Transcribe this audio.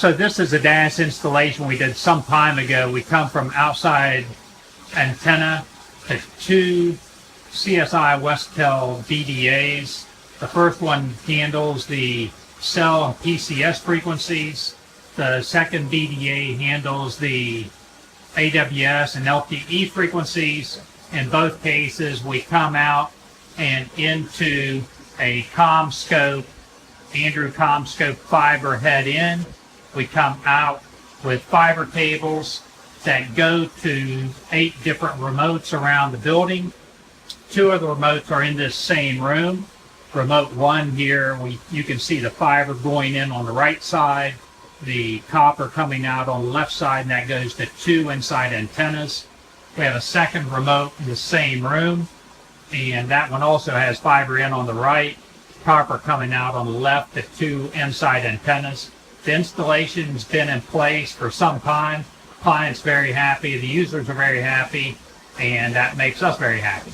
So this is a DAS installation we did some time ago. We come from outside antenna to two CSI Westell BDAs. The first one handles the cell and PCS frequencies. The second BDA handles the AWS and LTE frequencies. In both cases, we come out and into a Commscope, Andrew Commscope fiber head in. We come out with fiber cables that go to 8 different remotes around the building. 2 of the remotes are in this same room. Remote 1 here, you can see the fiber going in on the right side, the copper coming out on the left side, and that goes to 2 inside antennas. We have a second remote in the same room, and that one also has fiber in on the right, copper coming out on the left to 2 inside antennas. The installation's been in place for some time. Client's very happy, the users are very happy, and that makes us very happy.